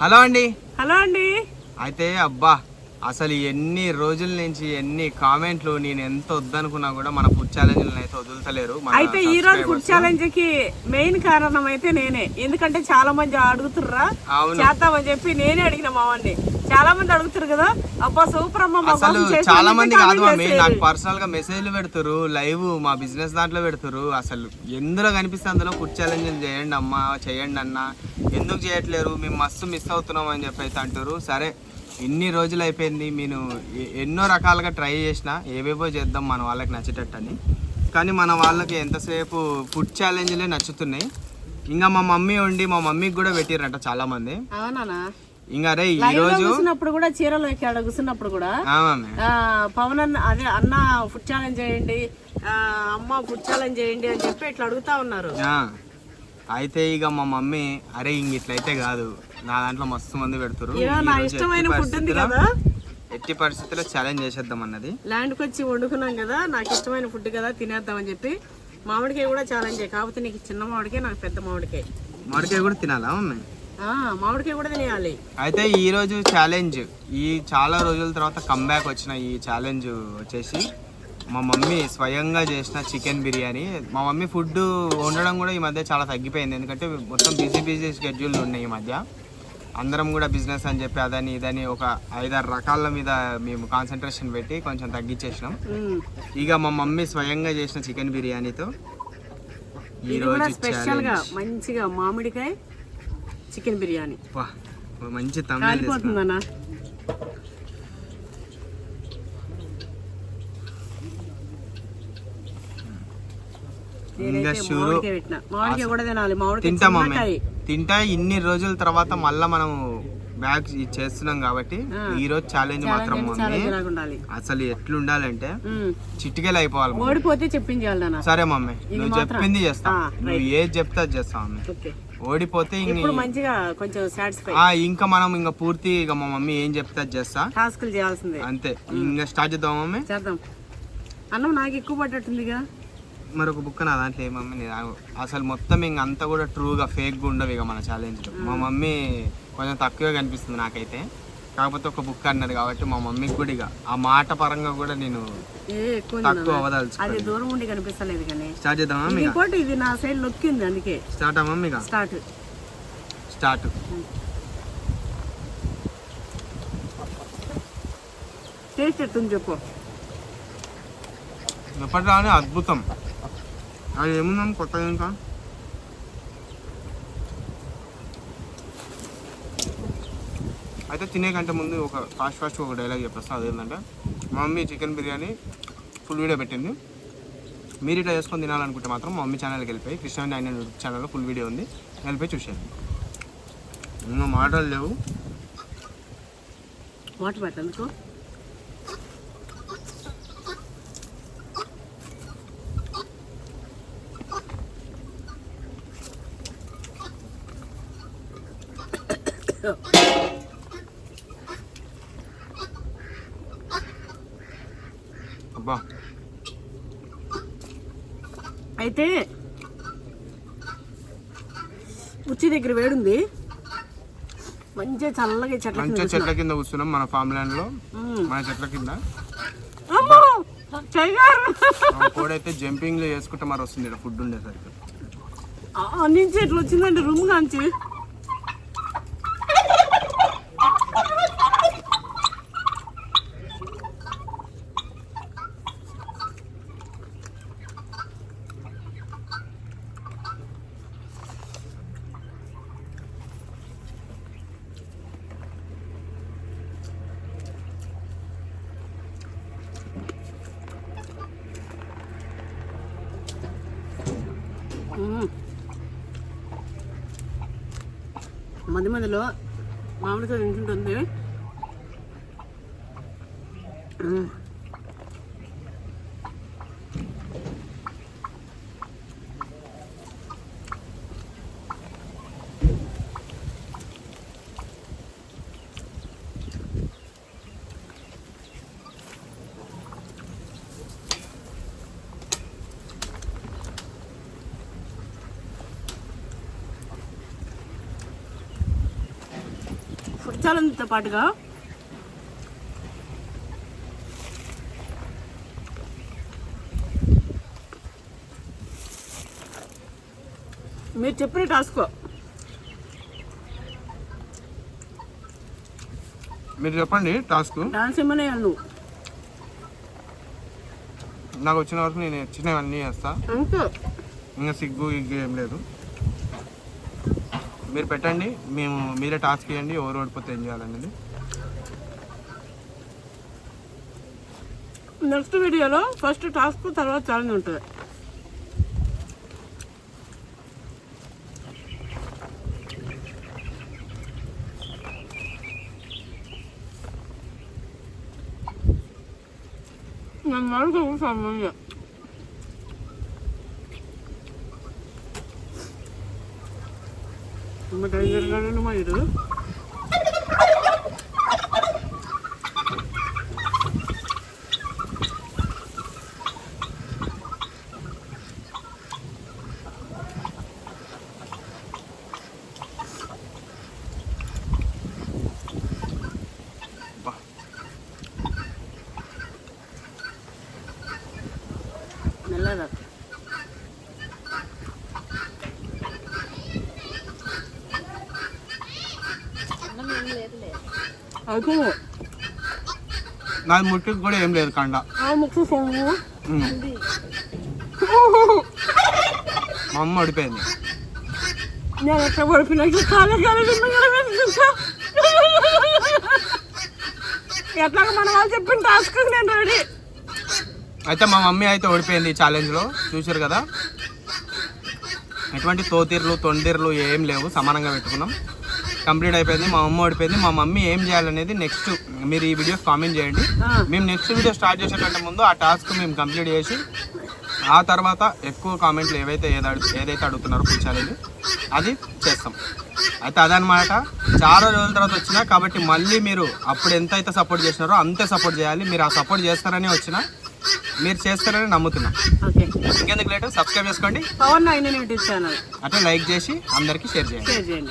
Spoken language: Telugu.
హలో అండి. హలో అండి. అయితే అబ్బా అసలు ఎన్ని రోజుల నుంచి ఎన్ని కామెంట్లు నేను ఎంత వద్దనుకున్నా కూడా మన ఫుడ్ ఛాలెంజ్ అయితే వదులుతలేరు. అయితే ఈ రోజు ఫుడ్ ఛాలెంజ్ కి మెయిన్ కారణం అయితే నేనే. ఎందుకంటే చాలా మంది అడుగుతుర్రా చేద్దామని చెప్పి నేనే అడిగిన మావాడిని. చాలా మంది అడుగుతారు కదా, అబ్బా సూపర్ అమ్మ. అసలు చాలా మంది కాదు మమ్మీ, నాకు పర్సనల్ గా మెసేజ్లు పెడుతురు, లైవ్ మా బిజినెస్ దాంట్లో పెడుతురు. అసలు ఎందులో కనిపిస్తే అందులో ఫుడ్ ఛాలెంజ్ చేయండి అమ్మా, చేయండి అన్న, ఎందుకు చేయట్లేరు, మేము మస్తు మిస్ అవుతున్నాం అని చెప్పి అయితే అంటారు. సరే ఇన్ని రోజులు అయిపోయింది, నేను ఎన్నో రకాలుగా ట్రై చేసిన, ఏవేవో చేద్దాం మన వాళ్ళకి నచ్చేటట్టు అని. కానీ మన వాళ్ళకి ఎంతసేపు ఫుడ్ ఛాలెంజ్లే నచ్చుతున్నాయి. ఇంకా మా మమ్మీ ఉండి మా మమ్మీకి కూడా పెట్టిరంట చాలా మంది. ఇంకా అరే ఈ రోజు కూర్చున్నప్పుడు కూడా చీరలో కూర్చున్నప్పుడు కూడా పవన్ అన్న అదే అన్న ఫుడ్ ఛాలెంజ్ చేయండి, అమ్మ ఫుడ్ ఛాలెంజ్ చేయండి అని చెప్పి ఇట్లా అడుగుతా ఉన్నారు. అయితే ఇక మా మమ్మీ అరే ఇంక ఇట్లయితే కాదు, నా దాంట్లో మస్తు మంది పెడతారు, ఎట్టి పరిస్థితుల్లో ఛాలెంజ్ చేసేద్దాం అన్నది. ల్యాండ్కి వచ్చి వండుకున్నాం కదా, నాకు ఇష్టమైన ఫుడ్ కదా తినేద్దాం అని చెప్పి మామిడికాయ కూడా ఛాలెంజ్. కాకపోతే నీకు చిన్న మామిడికాయ, నాకు పెద్ద మామిడికాయ. మామిడికాయ కూడా తినాలా మమ్మీ? మామిడికాయ కూడా తినేయాలి. అయితే ఈ రోజు ఛాలెంజ్, ఈ చాలా రోజుల తర్వాత కంబ్యాక్ వచ్చిన ఈ ఛాలెంజ్ వచ్చేసి మా మమ్మీ స్వయంగా చేసిన చికెన్ బిర్యానీ. మా మమ్మీ ఫుడ్ వండడం కూడా ఈ మధ్య చాలా తగ్గిపోయింది, ఎందుకంటే మొత్తం బిజీ షెడ్యూల్ ఉన్నాయి ఈ మధ్య. అందరం కూడా బిజినెస్ అని చెప్పి అదని ఇదని ఒక 5-6 రకాల మీద మేము కాన్సన్ట్రేషన్ పెట్టి కొంచెం తగ్గించేసినాం. ఇక మా మమ్మీ స్వయంగా చేసిన చికెన్ బిర్యానీతో ఈ రోజు స్పెషల్ గా మంచిగా మామిడికాయ చికెన్ బిర్యానీ. మంచి తమ్ముతుందన్నా. తింటా ఇన్ని రోజుల తర్వాత మళ్ళా మనం బ్యాగ్ చేస్తున్నాం కాబట్టి ఈ రోజు ఛాలెంజ్ మాత్రం అసలు ఎట్లుండాలంటే చిటికెలు అయిపోవాలి. ఓడిపోతే చెప్పించాలి. సరే మమ్మీ, నువ్వు చెప్పింది చేస్తా, నువ్వు ఏది చెప్తే అది చేస్తా మమ్మీ. ఓడిపోతే ఇంకా మనం ఇంకా పూర్తి ఇక మా మమ్మీ ఏం చెప్తే అది చేస్తా, టాస్క్లు చేయాల్సిందే అంతే. ఇంకా స్టార్ట్ చేద్దాం మమ్మీ. చేద్దాం. అన్నం నాకు ఎక్కువ పట్టట్టుందిగా. మరొక బుక్ నా దాంట్లో ఏ మమ్మీ అసలు మొత్తం ఇంక అంతా కూడా ట్రూగా ఫేక్గా ఉండవు ఇక మన ఛాలెంజ్. మా మమ్మీ కొంచెం తక్కువే కనిపిస్తుంది నాకైతే, కాకపోతే ఒక బుక్ అన్నది కాబట్టి మా మమ్మీకి కూడా ఇక ఆ మాట పరంగా కూడా నేను తక్కువ అవదాల్చు. అది దూరం ఉండి కనిపిస్తలేదు కానీ. స్టార్ట్ చేద్దాం మమ్మీ. ఇది నా సైడ్ నొక్కింది అందుకే. Start mummy. స్టార్ట్. టేస్ట్ ఎట్టుంది చెప్పు. ఎప్పటిలానే అద్భుతం. అది ఏముందాం కొత్తగా ఇంకా అయితే తినే కంటే ముందు ఒక ఫాస్ట్ ఒక డైలాగ్ చెప్పేస్తా. అదేంటంటే మా mummy chicken biryani full video పెట్టింది. మీరు ఇట్లా చేసుకొని తినాలనుకుంటే మాత్రం మా మమ్మీ ఛానల్కి వెళ్ళిపోయి కృష్ణ9 యూట్యూబ్ ఛానల్లో ఫుల్ వీడియో ఉంది, వెళ్ళిపోయి చూసేది. ఇంకా మాటలు లేవు. వాటర్ పెట్టందుకు అబ్బా. అయితే ఉచ్చి దగ్గర వేడుంది, మంచిగా చల్లగా చెట్ల కింద కూర్చున్నాం మన ఫామ్ ల్యాండ్ లో, మన చెట్ల కింద. కోడైతే జంపింగ్ లో వేసుకుంటే మరి వస్తుంది ఫుడ్ ఉండేసరికి. నుంచి ఎట్లా వచ్చిందంటే రూమ్ కాంచి. మధ్య మధ్యలో మామిడికాయ తింటుంటుంది. ఫుడ్ ఛాలెంజ్తో పాటుగా మీరు చెప్పిన టాస్క్ మీరు చెప్పండి టాస్క్. డాన్స్ ఏమనే నువ్వు నాకు వచ్చిన వరకు నేను వచ్చినవన్నీ చేస్తా. అంతే, ఇంకా సిగ్గు ఏం లేదు. మీరు పెట్టండి, మీరే టాస్క్ ఇవ్వండి, ఎవరు ఓడిపోతే ఏం చేయాలనేది. నెక్స్ట్ వీడియోలో ఫస్ట్ టాస్క్ తర్వాత ఛాలెంజ్ ఉంటుంది. నన్ను అడుగు సంబంధం డేంజర్ గానే మా ఇది మెల్లగా అయితే నాది ముట్టుకు కూడా ఏం లేదు కండ. ముక్కు సొమ్ము మా అమ్మ ఓడిపోయింది. నేను ఎక్కడ పడిపోయినా కాలే ఎట్లాగ మన వాళ్ళు చెప్పిన టాస్క్ నేను రెడీ. అయితే మా మమ్మీ అయితే ఓడిపోయింది ఈ ఛాలెంజ్లో, చూసారు కదా. ఎటువంటి తోతీర్లు తొండిర్లు ఏం లేవు, సమానంగా పెట్టుకున్నాం. కంప్లీట్ అయిపోయింది. మా మమ్మీ ఓడిపోయింది. మా మమ్మీ ఏం చేయాలనేది నెక్స్ట్ మీరు ఈ వీడియో కామెంట్ చేయండి. మేము నెక్స్ట్ వీడియో స్టార్ట్ చేసేటంటే ముందు ఆ టాస్క్ మేము కంప్లీట్ చేసి ఆ తర్వాత ఎక్కువ కామెంట్లు ఏదైతే అడుగుతున్నారో ఫుడ్ ఛాలెంజ్ అది చేస్తాం. అయితే అదనమాట. చాలా రోజుల తర్వాత వచ్చినా కాబట్టి మళ్ళీ మీరు అప్పుడు ఎంత అయితే సపోర్ట్ చేసినారో అంతే సపోర్ట్ చేయాలి. మీరు ఆ సపోర్ట్ చేస్తారని వచ్చినా, మీరు చేస్తారని నమ్ముతున్నా. ఇంకెందుకు లేటు సబ్స్క్రైబ్ చేసుకోండి, పవన్ 9 ఛానల్ అంటే లైక్ చేసి అందరికీ షేర్ చేయండి.